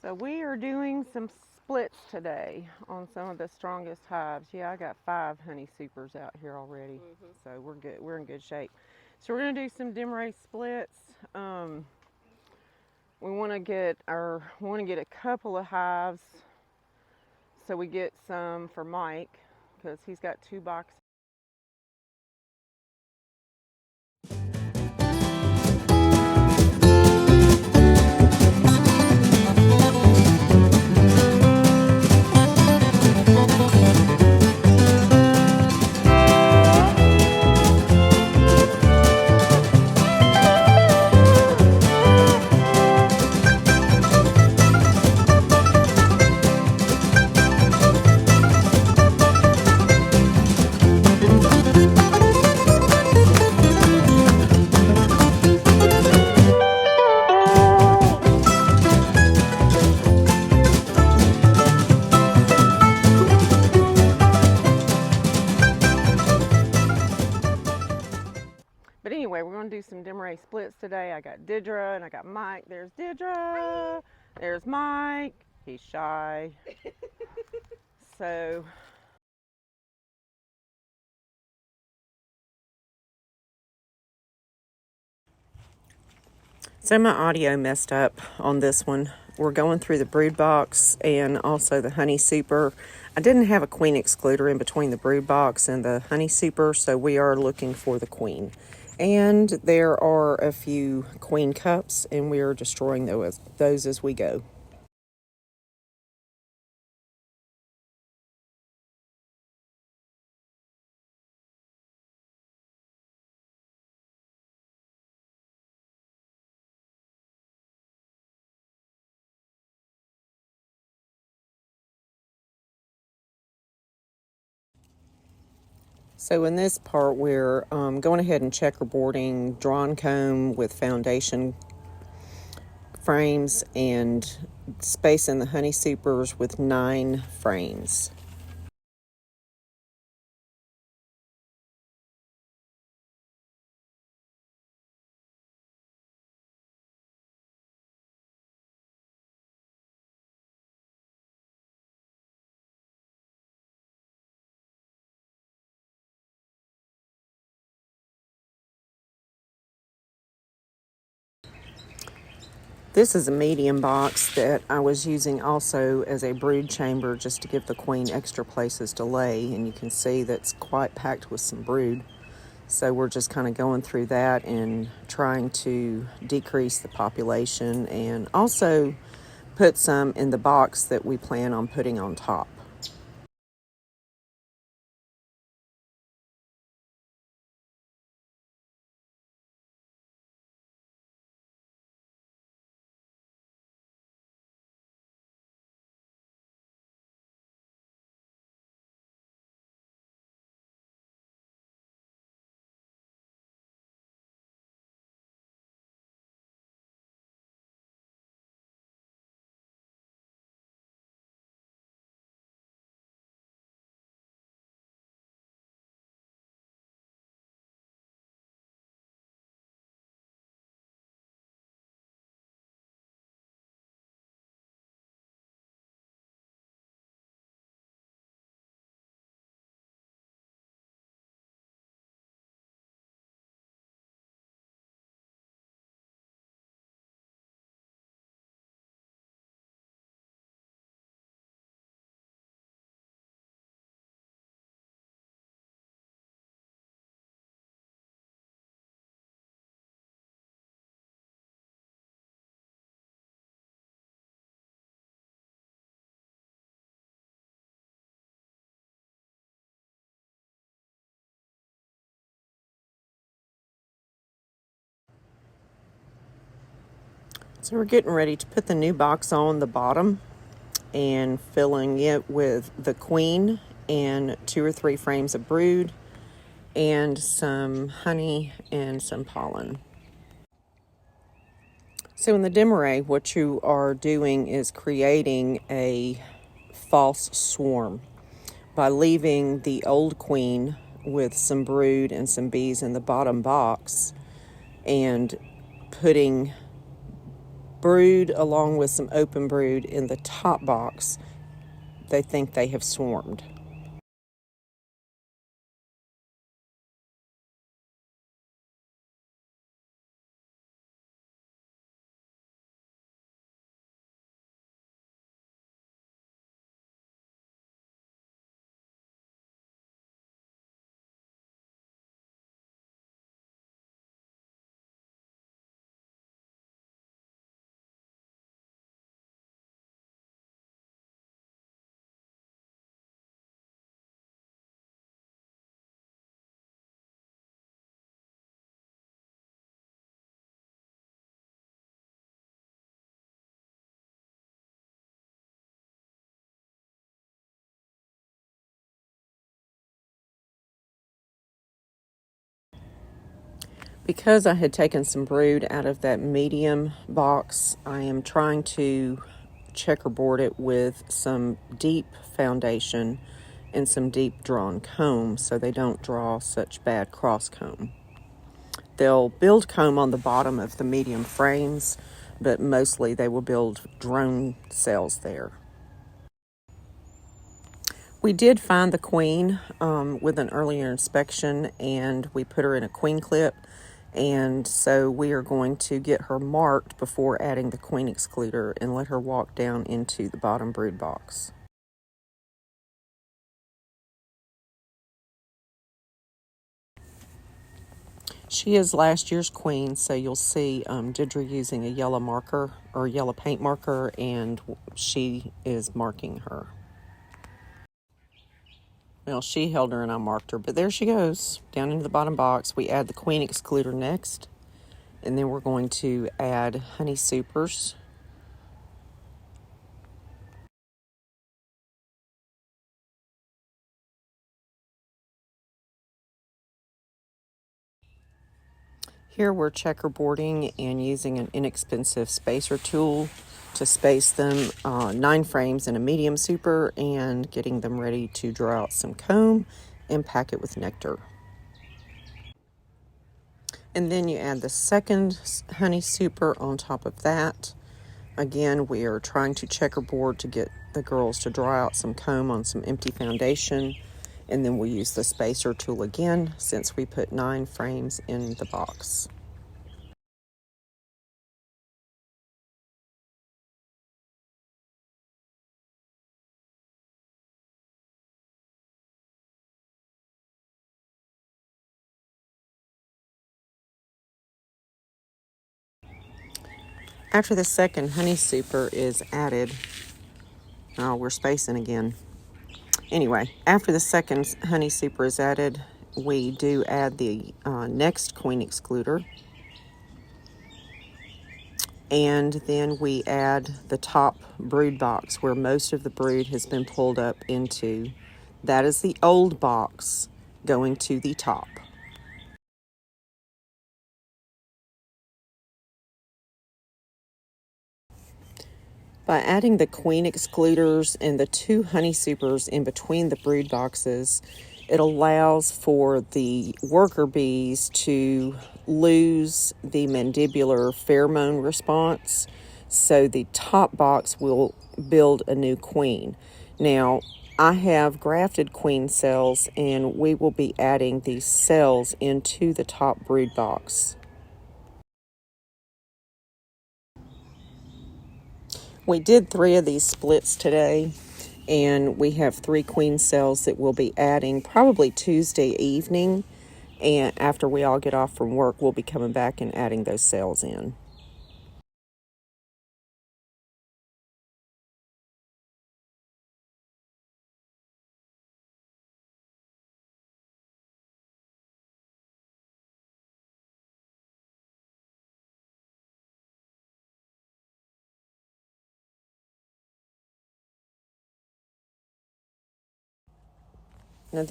So we are doing some splits today on some of the strongest hives. Yeah, I got 5 honey supers out here already. So we're good. We're in good shape. So we're gonna do some Demaree splits. We want to get a couple of hives, so we get some for Mike because he's got 2 boxes. But anyway, we're going to do some Demaree splits today. I got Didra and I got Mike. There's Didra. There's Mike. He's shy. So my audio messed up on this one. We're going through the brood box and also the honey super. I didn't have a queen excluder in between the brood box and the honey super, so we are looking for the queen. And there are a few queen cups, and we are destroying those as we go. So in this part, we're going ahead and checkerboarding drawn comb with foundation frames and spacing the honey supers with 9 frames. This is a medium box that I was using also as a brood chamber just to give the queen extra places to lay, and you can see that's quite packed with some brood. So we're just kind of going through that and trying to decrease the population and also put some in the box that we plan on putting on top. So we're getting ready to put the new box on the bottom and filling it with the queen and 2 or 3 frames of brood and some honey and some pollen. So in the Demaree, what you are doing is creating a false swarm by leaving the old queen with some brood and some bees in the bottom box and putting brood along with some open brood in the top box, they think they have swarmed. Because I had taken some brood out of that medium box, I am trying to checkerboard it with some deep foundation and some deep drawn comb so they don't draw such bad cross comb. They'll build comb on the bottom of the medium frames, but mostly they will build drone cells there. We did find the queen with an earlier inspection, and we put her in a queen clip. And so we are going to get her marked before adding the queen excluder and let her walk down into the bottom brood box. She is last year's queen, so you'll see Deidre using a yellow marker or yellow paint marker, and she is marking her. Well, she held her and I marked her, but there she goes, down into the bottom box. We add the queen excluder next, and then we're going to add honey supers. Here we're checkerboarding and using an inexpensive spacer tool to space them 9 frames in a medium super and getting them ready to draw out some comb and pack it with nectar. And then you add the second honey super on top of that. Again, we are trying to checkerboard to get the girls to draw out some comb on some empty foundation. And then we'll use the spacer tool again since we put 9 frames in the box. After the second honey super is added, we're spacing again. Anyway, after the second honey super is added, we do add the next queen excluder. And then we add the top brood box where most of the brood has been pulled up into. That is the old box going to the top. By adding the queen excluders and the 2 honey supers in between the brood boxes, it allows for the worker bees to lose the mandibular pheromone response, so the top box will build a new queen. Now, I have grafted queen cells, and we will be adding these cells into the top brood box. We did 3 of these splits today, and we have 3 queen cells that we'll be adding probably Tuesday evening. And after we all get off from work, we'll be coming back and adding those cells in. Now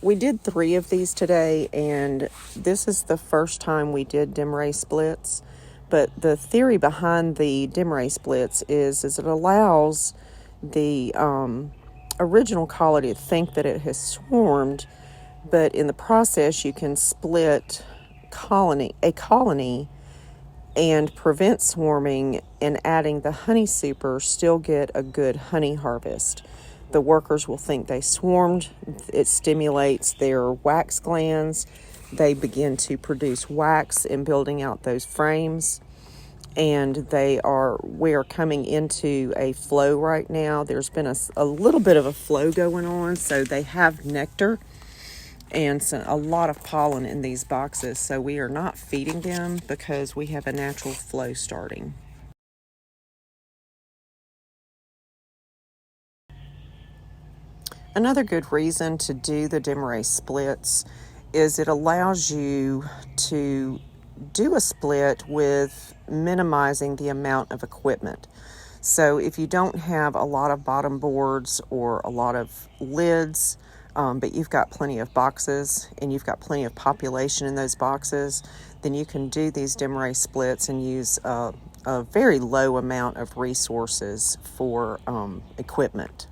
we did 3 of these today, and this is the first time we did Demaree splits. But the theory behind the Demaree splits is it allows the original colony to think that it has swarmed, but in the process you can split a colony and prevent swarming, and adding the honey super still get a good honey harvest. The workers will think they swarmed. It stimulates their wax glands. They begin to produce wax in building out those frames. And we are coming into a flow right now. There's been a little bit of a flow going on, so they have nectar and a lot of pollen in these boxes. So we are not feeding them because we have a natural flow starting. Another good reason to do the Demaree splits is it allows you to do a split with minimizing the amount of equipment. So if you don't have a lot of bottom boards or a lot of lids, but you've got plenty of boxes and you've got plenty of population in those boxes, then you can do these Demaree splits and use a very low amount of resources for equipment.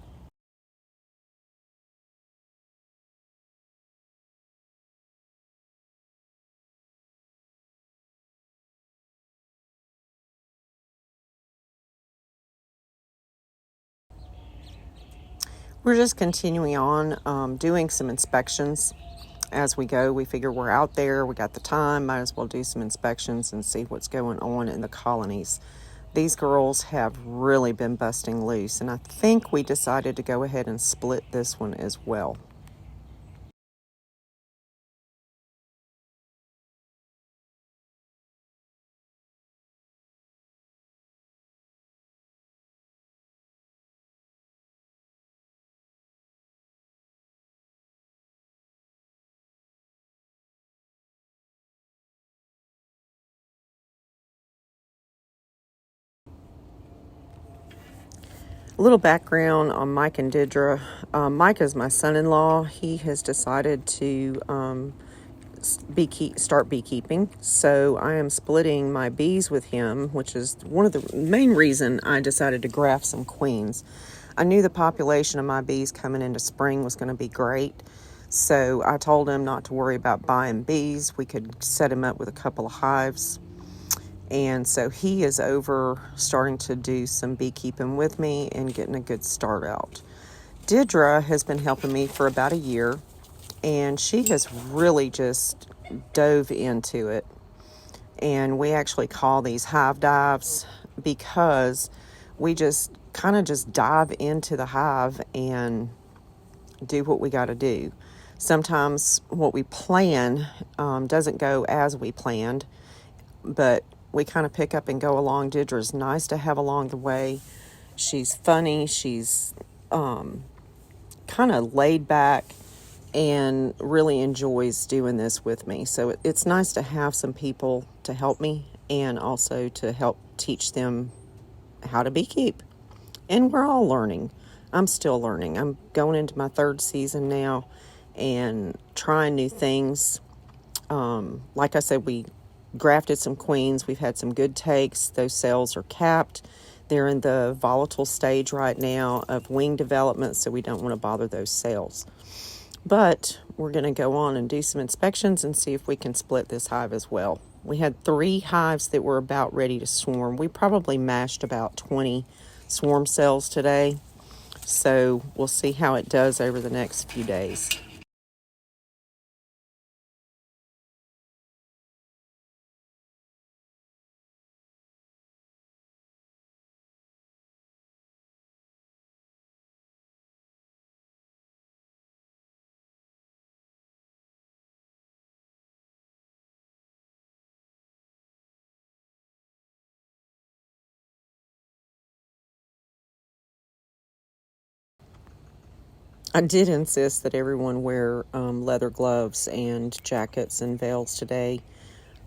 We're just continuing on doing some inspections as we go. We figure we're out there, we got the time, might as well do some inspections and see what's going on in the colonies. These girls have really been busting loose, and I think we decided to go ahead and split this one as well. A little background on Mike and Didra. Mike is my son-in-law. He has decided to start beekeeping, so I am splitting my bees with him, which is one of the main reason I decided to graft some queens. I knew the population of my bees coming into spring was going to be great, so I told him not to worry about buying bees. We could set him up with a couple of hives, and so he is over starting to do some beekeeping with me and getting a good start out. Didra has been helping me for about a year, and she has really just dove into it. And we actually call these hive dives because we just kind of just dive into the hive and do what we got to do. Sometimes what we plan doesn't go as we planned, but we kind of pick up and go along. Didra's nice to have along the way. She's funny. She's kind of laid back and really enjoys doing this with me. So it's nice to have some people to help me and also to help teach them how to beekeep. And we're all learning. I'm still learning. I'm going into my third season now and trying new things. Like I said, we grafted some queens. We've had some good takes. Those cells are capped. They're in the volatile stage right now of wing development, so we don't want to bother those cells. But we're going to go on and do some inspections and see if we can split this hive as well. We had 3 hives that were about ready to swarm. We probably mashed about 20 swarm cells today, so we'll see how it does over the next few days. I did insist that everyone wear leather gloves and jackets and veils today.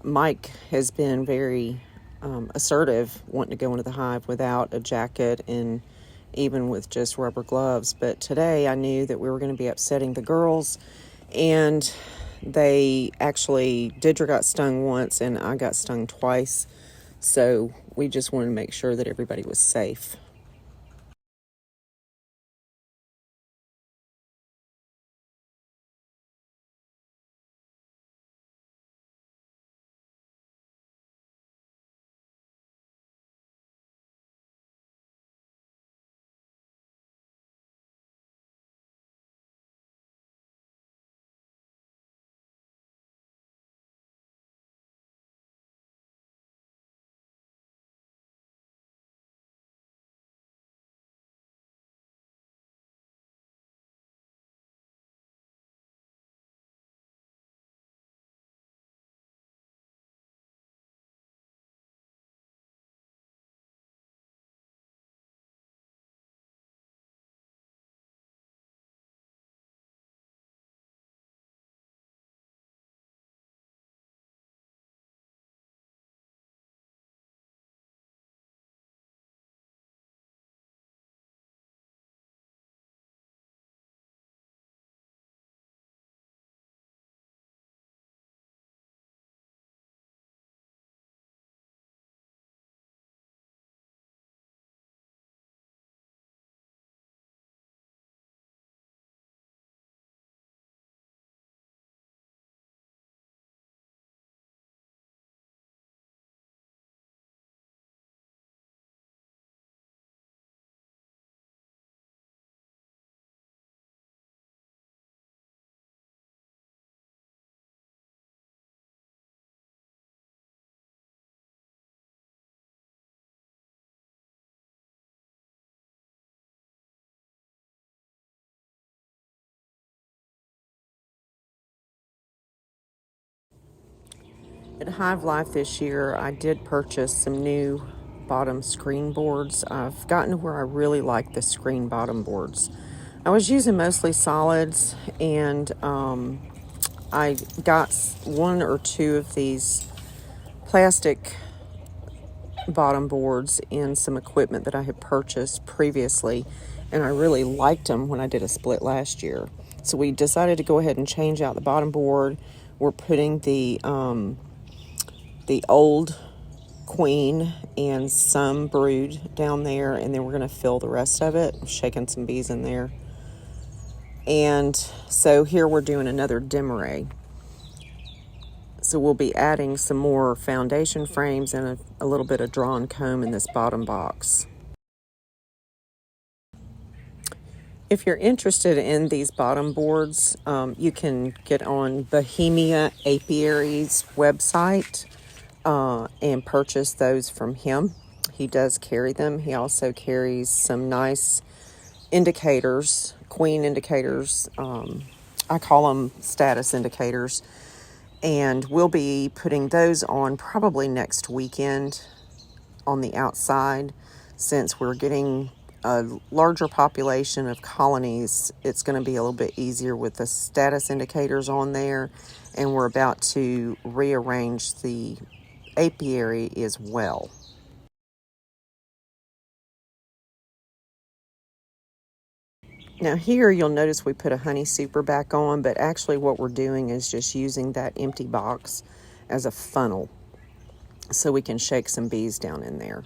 Mike has been very assertive, wanting to go into the hive without a jacket and even with just rubber gloves. But today I knew that we were going to be upsetting the girls, and Didra got stung once and I got stung twice. So we just wanted to make sure that everybody was safe. At Hive Life this year, I did purchase some new bottom screen boards. I've gotten to where I really like the screen bottom boards. I was using mostly solids, and I got one or two of these plastic bottom boards in some equipment that I had purchased previously, and I really liked them when I did a split last year. So we decided to go ahead and change out the bottom board. We're putting the old queen and some brood down there, and then we're going to fill the rest of it. I'm shaking some bees in there. And so here we're doing another Demaree. So we'll be adding some more foundation frames and a little bit of drawn comb in this bottom box. If you're interested in these bottom boards, you can get on Bohemia Apiary's website and purchase those from him. He does carry them. He also carries some nice indicators, queen indicators. I call them status indicators. And we'll be putting those on probably next weekend on the outside. Since we're getting a larger population of colonies, it's going to be a little bit easier with the status indicators on there. And we're about to rearrange the apiary as well. Now here you'll notice we put a honey super back on, but actually what we're doing is just using that empty box as a funnel so we can shake some bees down in there.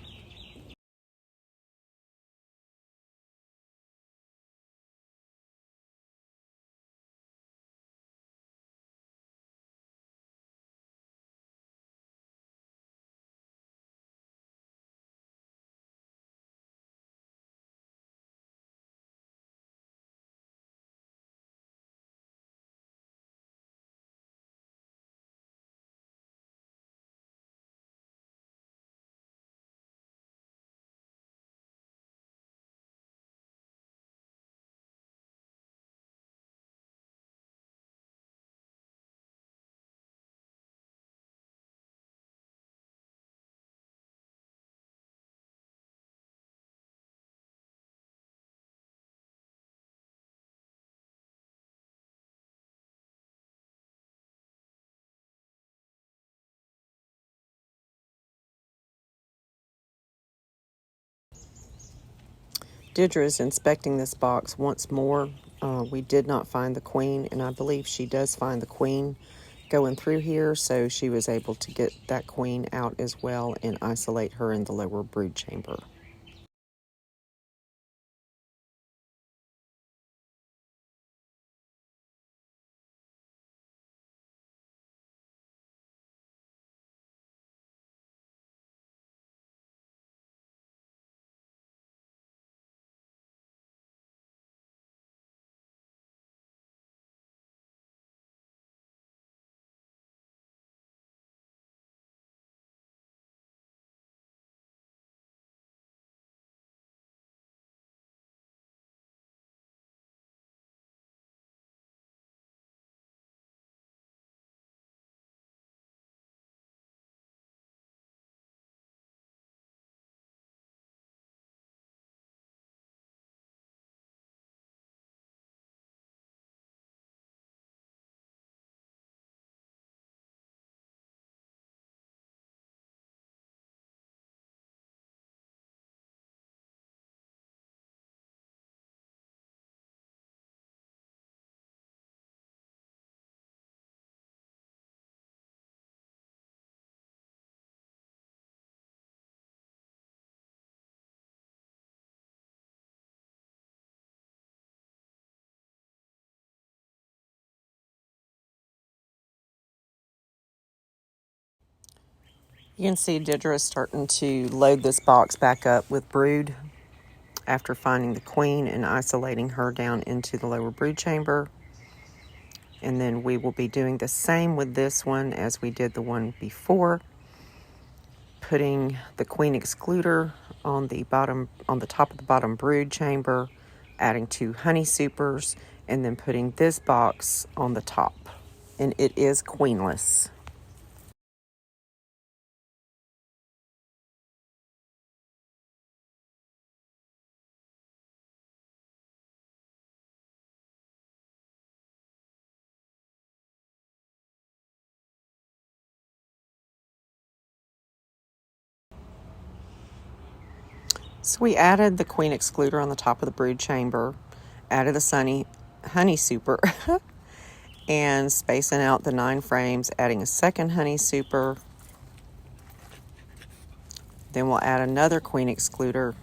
Deirdre is inspecting this box once more. We did not find the queen, and I believe she does find the queen going through here, so she was able to get that queen out as well and isolate her in the lower brood chamber. You can see Deirdre is starting to load this box back up with brood after finding the queen and isolating her down into the lower brood chamber. And then we will be doing the same with this one as we did the one before, putting the queen excluder on the bottom, on the top of the bottom brood chamber, adding 2 honey supers, and then putting this box on the top. And it is queenless. So we added the queen excluder on the top of the brood chamber, added the honey super, and spacing out the 9 frames, adding a second honey super. Then we'll add another queen excluder,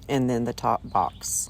and then the top box.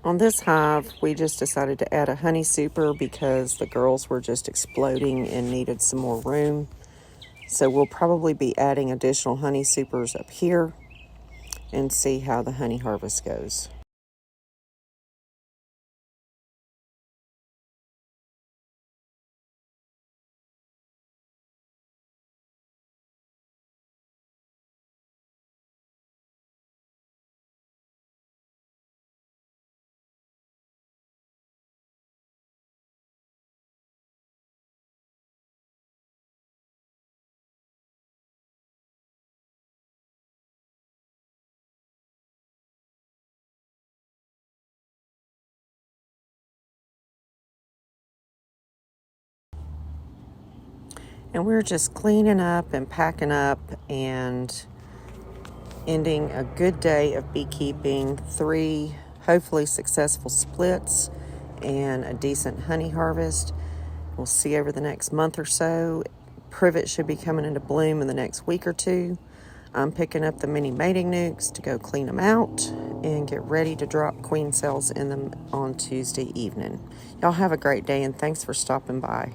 On this hive, we just decided to add a honey super because the girls were just exploding and needed some more room. So we'll probably be adding additional honey supers up here and see how the honey harvest goes. And we're just cleaning up and packing up and ending a good day of beekeeping. 3 hopefully successful splits and a decent honey harvest. We'll see over the next month or so. Privet should be coming into bloom in the next week or 2. I'm picking up the mini mating nukes to go clean them out and get ready to drop queen cells in them on Tuesday evening. Y'all have a great day, and thanks for stopping by.